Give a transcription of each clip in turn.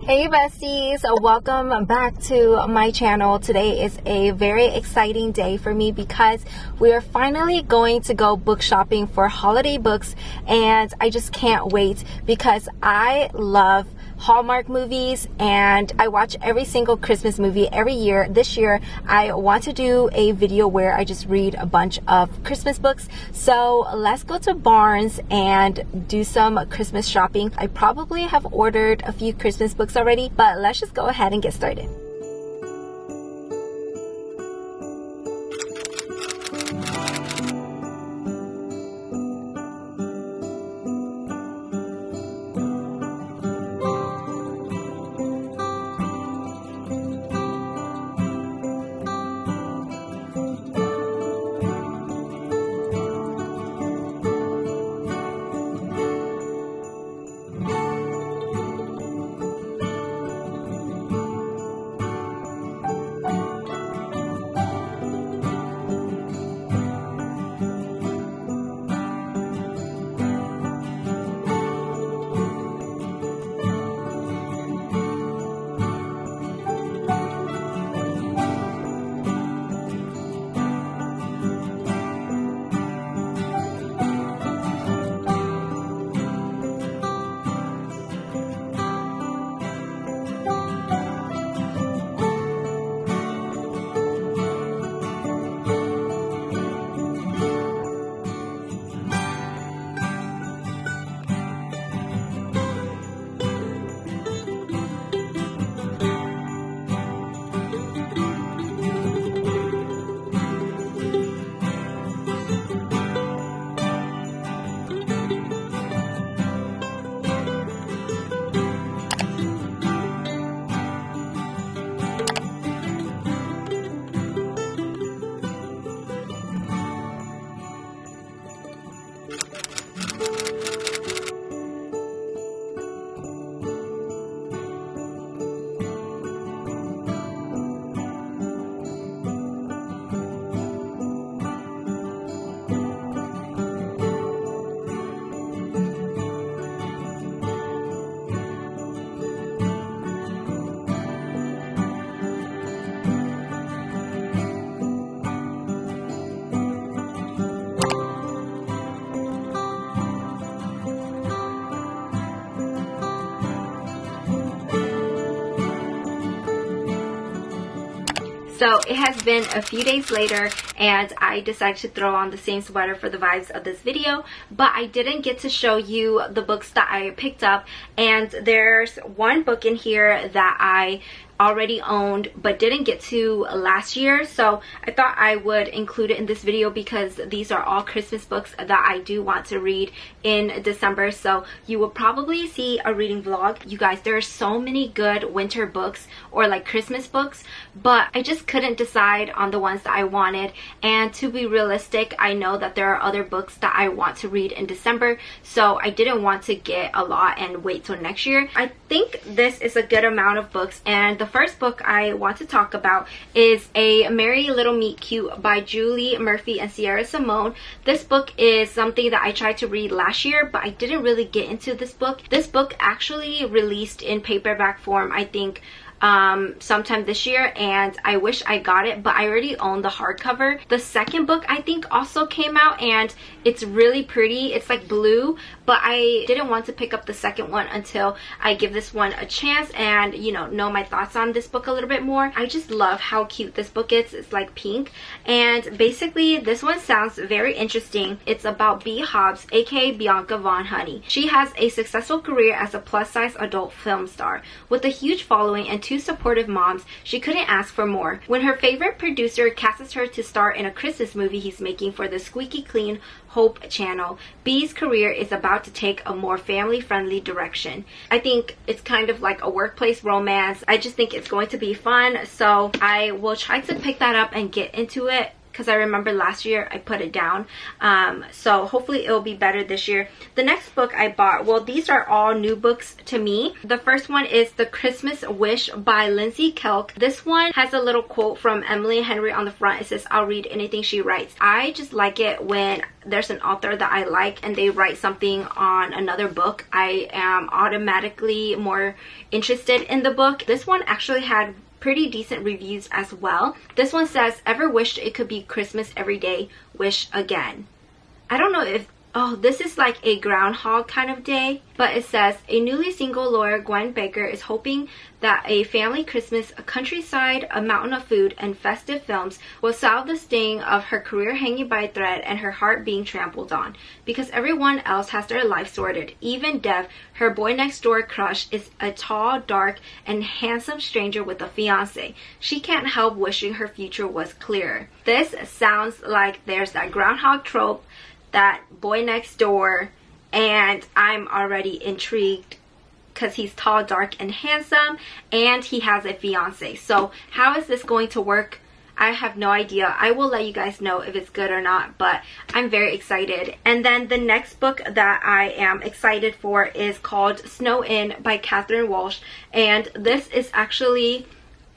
Hey besties, welcome back to my channel. Today is a very exciting day for me because we are finally going to go book shopping for holiday books, and I just can't wait because I love Hallmark movies and I watch every single Christmas movie every year. This year I want to do a video where I just read a bunch of Christmas books. So let's go to Barnes and do some Christmas shopping. I probably have ordered a few Christmas books already, but let's just go ahead and get started. So it has been a few days later and I decided to throw on the same sweater for the vibes of this video, but I didn't get to show you the books that I picked up, and there's one book in here that I already owned but didn't get to last year, so I thought I would include it in this video because these are all Christmas books that I do want to read in December. So you will probably see a reading vlog. You guys, there are so many good winter books or like Christmas books, but I just couldn't decide on the ones that I wanted. And to be realistic, I know that there are other books that I want to read in December, so I didn't want to get a lot and wait till next year. I think this is a good amount of books, and the first book I want to talk about is A Merry Little Meet Cute by Julie Murphy and Sierra Simone. This book is something that I tried to read last year, but I didn't really get into this book. This book actually released in paperback form, I think, sometime this year, and I wish I got it, but I already own the hardcover. The second book I think also came out and it's really pretty. It's like blue, but I didn't want to pick up the second one until I give this one a chance and, you know my thoughts on this book a little bit more. I just love how cute this book is. It's like pink, and basically this one sounds very interesting. It's about Bea Hobbs, aka Bianca Von Honey. She has a successful career as a plus-size adult film star. With a huge following and two supportive moms, she couldn't ask for more. When her favorite producer casts her to star in a Christmas movie he's making for the squeaky clean Hope channel, Bea's career is about to take a more family-friendly direction. I think it's kind of like a workplace romance. I just think it's going to be fun, so I will try to pick that up and get into it because I remember last year I put it down. So hopefully it'll be better this year. The next book I bought, well, these are all new books to me. The first one is The Christmas Wish by Lindsay Kelk. This one has a little quote from Emily Henry on the front. It says, "I'll read anything she writes." I just like it when there's an author that I like and they write something on another book. I am automatically more interested in the book. This one actually had pretty decent reviews as well. This one says, "Ever wished it could be Christmas every day? Wish again." I don't know if, oh, this is like a Groundhog kind of day, but it says, "A newly single lawyer, Gwen Baker, is hoping that a family Christmas, a countryside, a mountain of food, and festive films will salve the sting of her career hanging by a thread and her heart being trampled on. Because everyone else has their life sorted. Even Dev, her boy next door crush, is a tall, dark, and handsome stranger with a fiance. She can't help wishing her future was clearer." This sounds like there's that Groundhog trope, that boy next door, and I'm already intrigued because he's tall, dark, and handsome, and he has a fiance. So how is this going to work? I have no idea. I will let you guys know if it's good or not, but I'm very excited. And then the next book that I am excited for is called Snow Inn by Catherine Walsh, and this is actually,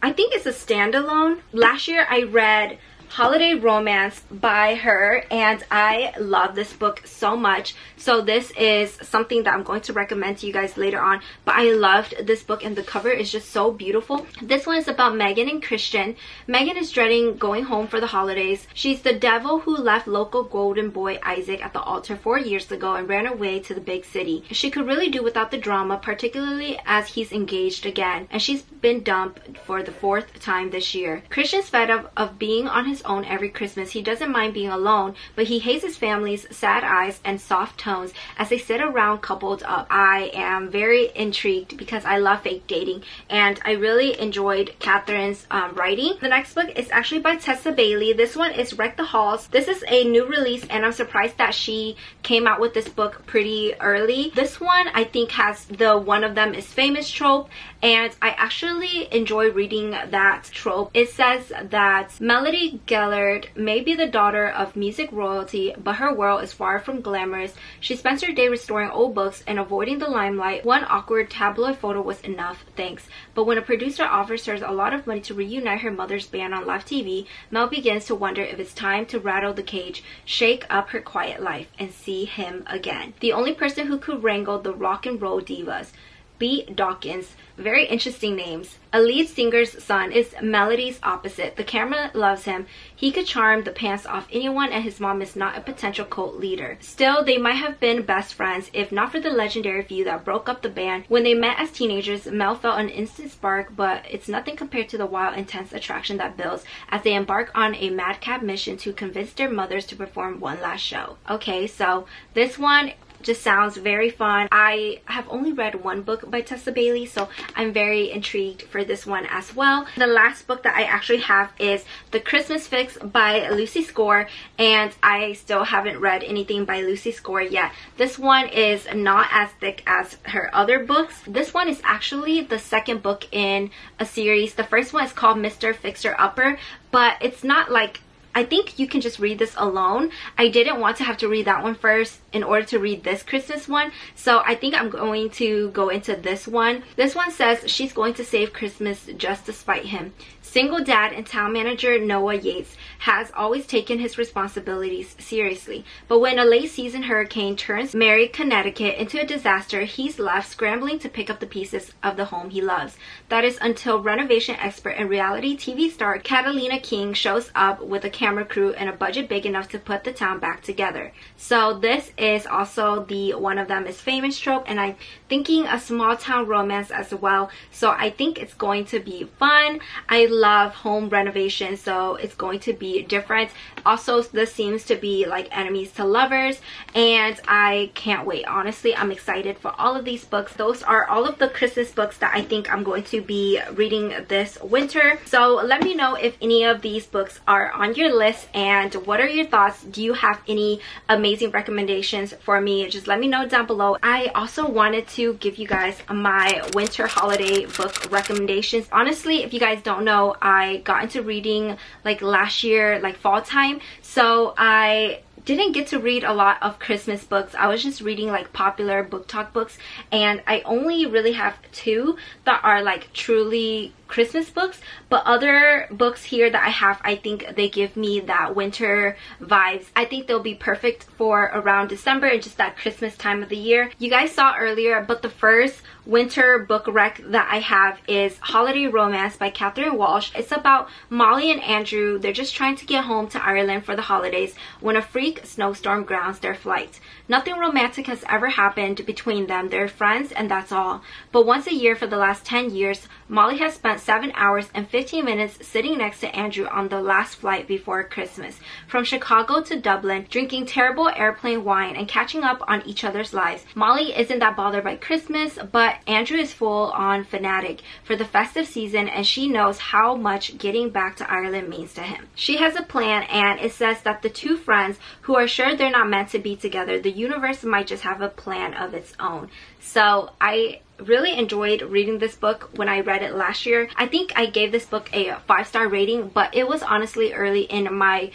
I think it's a standalone. Last year I read Holiday Romance by her, and I love this book so much. So this is something that I'm going to recommend to you guys later on, but I loved this book and the cover is just so beautiful. This one is about Megan and Christian. Megan is dreading going home for the holidays. She's the devil who left local golden boy Isaac at the altar 4 years ago and ran away to the big city. She could really do without the drama, particularly as he's engaged again, and she's been dumped for the 4th time this year. Christian's fed up of being on his own every Christmas. He doesn't mind being alone, but he hates his family's sad eyes and soft tones as they sit around coupled up. I am very intrigued because I love fake dating, and I really enjoyed Catherine's writing. The next book is actually by Tessa Bailey. This one is Wreck the Halls. This is a new release, and I'm surprised that she came out with this book pretty early. This one I think has the "one of them is famous" trope, and I actually enjoy reading that trope. It says that Melody Gellert may be the daughter of music royalty, but her world is far from glamorous. She spends her day restoring old books and avoiding the limelight. One awkward tabloid photo was enough, thanks. But when a producer offers her a lot of money to reunite her mother's band on live TV, Mel begins to wonder if it's time to rattle the cage, shake up her quiet life, and see him again. The only person who could wrangle the rock and roll divas. Beat Dawkins. Very interesting names. A lead singer's son is Melody's opposite. The camera loves him. He could charm the pants off anyone, and his mom is not a potential cult leader. Still, they might have been best friends if not for the legendary feud that broke up the band. When they met as teenagers, Mel felt an instant spark, but it's nothing compared to the wild, intense attraction that builds as they embark on a madcap mission to convince their mothers to perform one last show. Okay, so this one just sounds very fun. I have only read one book by Tessa Bailey, so I'm very intrigued for this one as well. The last book that I actually have is The Christmas Fix by Lucy Score, and I still haven't read anything by Lucy Score yet. This one is not as thick as her other books. This one is actually the second book in a series. The first one is called Mr. Fixer Upper, but it's not like, I think you can just read this alone. I didn't want to have to read that one first in order to read this Christmas one, so I think I'm going to go into this one. This one says she's going to save Christmas just to spite him. Single dad and town manager Noah Yates has always taken his responsibilities seriously, but when a late season hurricane turns Mary, Connecticut into a disaster, he's left scrambling to pick up the pieces of the home he loves. That is until renovation expert and reality TV star Catalina King shows up with a camera crew and a budget big enough to put the town back together. So this is also the "one of them is famous" trope, and I'm thinking a small town romance as well, so I think it's going to be fun. I love home renovation, so it's going to be different. Also, this seems to be like enemies to lovers, and I can't wait. Honestly, I'm excited for all of these books. Those are all of the Christmas books that I think I'm going to be reading this winter. So let me know if any of these books are on your list and what are your thoughts? Do you have any amazing recommendations for me? Just let me know down below. I also wanted to give you guys my winter holiday book recommendations. Honestly, if you guys don't know, I got into reading like last year, like fall time, so I didn't get to read a lot of Christmas books. I was just reading like popular book talk books, and I only really have 2 that are like truly Christmas books, but other books here that I have, I think they give me that winter vibes. I think they'll be perfect for around December and just that Christmas time of the year. You guys saw earlier, but the first winter book rec that I have is Holiday Romance by Catherine Walsh. It's about Molly and Andrew. They're just trying to get home to Ireland for the holidays when a freak snowstorm grounds their flight. Nothing romantic has ever happened between them. They're friends and that's all. But once a year for the last 10 years, Molly has spent 7 hours and 15 minutes sitting next to Andrew on the last flight before Christmas. From Chicago to Dublin, drinking terrible airplane wine and catching up on each other's lives. Molly isn't that bothered by Christmas, but Andrew is full-on fanatic for the festive season, and she knows how much getting back to Ireland means to him. She has a plan, and it says that the 2 friends who are sure they're not meant to be together, the universe might just have a plan of its own. So I really enjoyed reading this book when I read it last year. I think I gave this book a 5-star rating, but it was honestly early in my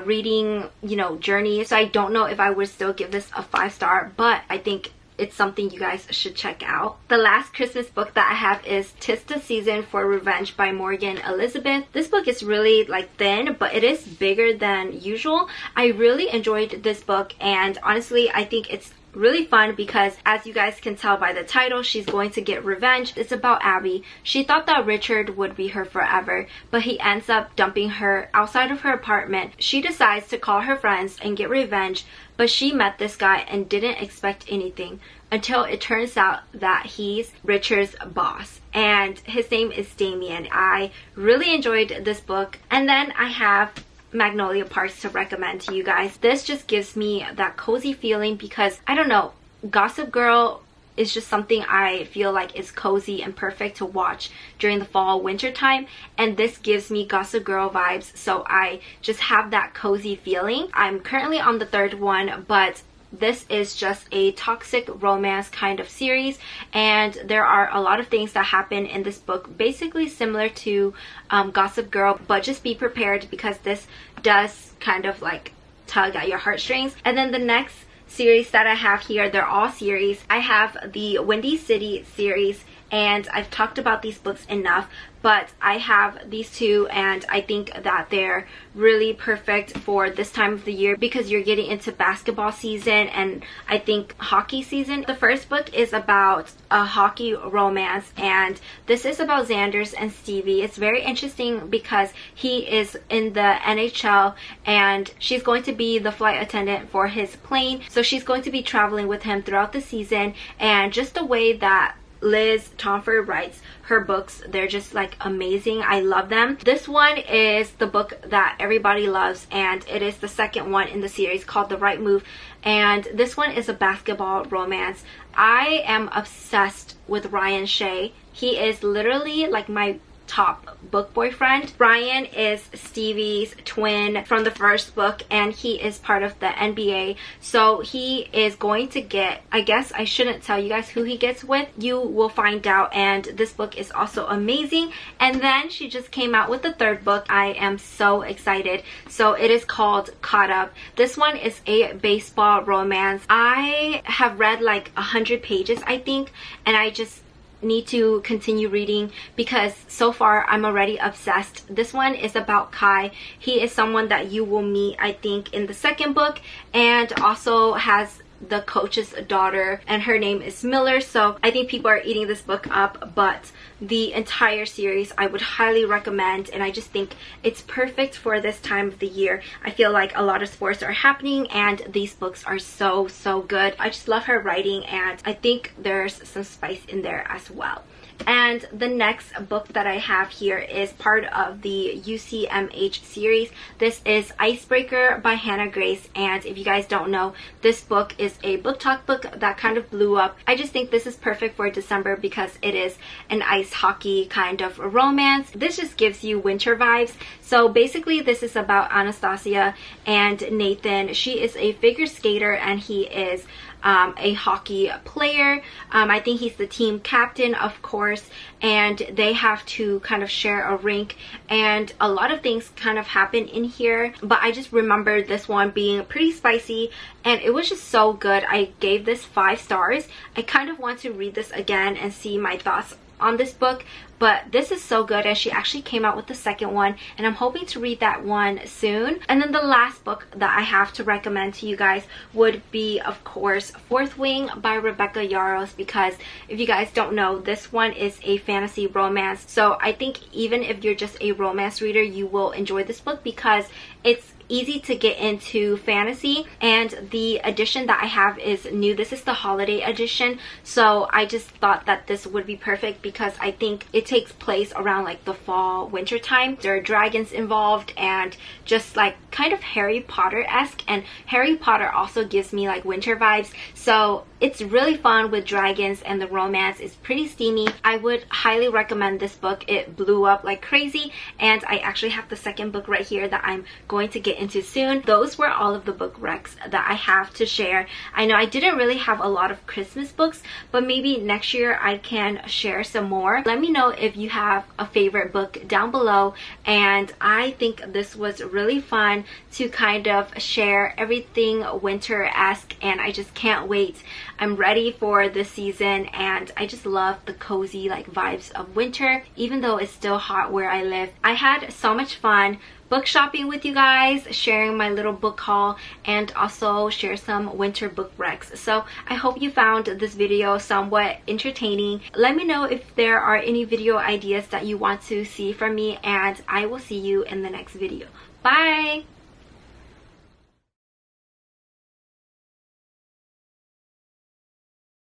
reading, journey, so I don't know if I would still give this a 5-star, but I think it's something you guys should check out. The last Christmas book that I have is 'Tis the Season for Revenge by Morgan Elizabeth. This book is really like thin, but it is bigger than usual. I really enjoyed this book, and honestly I think it's really fun because, as you guys can tell by the title, she's going to get revenge. It's about Abby. She thought that Richard would be her forever, but he ends up dumping her outside of her apartment. She decides to call her friends and get revenge, but she met this guy and didn't expect anything until it turns out that he's Richard's boss, and his name is Damien. I really enjoyed this book. And then I have Magnolia Parks to recommend to you guys. This just gives me that cozy feeling because, I don't know, Gossip Girl is just something I feel like is cozy and perfect to watch during the fall winter time, and this gives me Gossip Girl vibes, so I just have that cozy feeling. I'm currently on the 3rd one, but this is just a toxic romance kind of series, and there are a lot of things that happen in this book basically similar to Gossip Girl, but just be prepared because this does kind of like tug at your heartstrings. And then the next series that I have here, they're all series. I have the Windy City series, and I've talked about these books enough, but I have these 2 and I think that they're really perfect for this time of the year because you're getting into basketball season and I think hockey season. The first book is about a hockey romance, and this is about Xanders and Stevie. It's very interesting because he is in the NHL and she's going to be the flight attendant for his plane, so she's going to be traveling with him throughout the season, and just the way that Liz Tomford writes her books, they're just like amazing. I love them. This one is the book that everybody loves, and it is the 2nd one in the series called The Right Move, and this one is a basketball romance. I am obsessed with Ryan Shea. He is literally like my top book boyfriend. Ryan is Stevie's twin from the first book, and he is part of the NBA, so he is going to get, I guess I shouldn't tell you guys who he gets with, you will find out. And this book is also amazing. And then she just came out with the 3rd book. I am so excited. So it is called Caught Up. This one is a baseball romance. I have read like 100 pages I think, and I just need to continue reading because so far I'm already obsessed. This one is about Kai. He is someone that you will meet I think in the 2nd book, and also has the coach's daughter, and her name is Miller, so I think people are eating this book up. But the entire series I would highly recommend, and I just think it's perfect for this time of the year. I feel like a lot of sports are happening and these books are so good. I just love her writing, and I think there's some spice in there as well. And the next book that I have here is part of the UCMH series. This is Icebreaker by Hannah Grace, and if you guys don't know, this book is a book talk book that kind of blew up. I just think this is perfect for December because it is an ice hockey kind of romance. This just gives you winter vibes. So basically this is about Anastasia and Nathan. She is a figure skater and he is a hockey player. I think he's the team captain, of course, and they have to kind of share a rink, and a lot of things kind of happen in here, but I just remember this one being pretty spicy and it was just so good. I gave this 5 stars. I kind of want to read this again and see my thoughts on this book, but this is so good, and she actually came out with the second one and I'm hoping to read that one soon. And then the last book that I have to recommend to you guys would be, of course, Fourth Wing by Rebecca Yarros, because if you guys don't know, this one is a fantasy romance. So I think even if you're just a romance reader, you will enjoy this book because it's easy to get into fantasy, and the edition that I have is new. This is the holiday edition, so I just thought that this would be perfect because I think it takes place around like the fall winter time. There are dragons involved and just like kind of Harry Potter-esque, and Harry Potter also gives me like winter vibes, so it's really fun with dragons and the romance is pretty steamy. I would highly recommend this book. It blew up like crazy, and I actually have the second book right here that I'm going to get into soon. Those were all of the book recs that I have to share. I know I didn't really have a lot of Christmas books, but maybe next year I can share some more. Let me know if you have a favorite book down below, and I think this was really fun to kind of share everything winter-esque, and I just can't wait. I'm ready for this season, and I just love the cozy like vibes of winter even though it's still hot where I live. I had so much fun book shopping with you guys, sharing my little book haul, and also share some winter book recs. So I hope you found this video somewhat entertaining. Let me know if there are any video ideas that you want to see from me, and I will see you in the next video. Bye!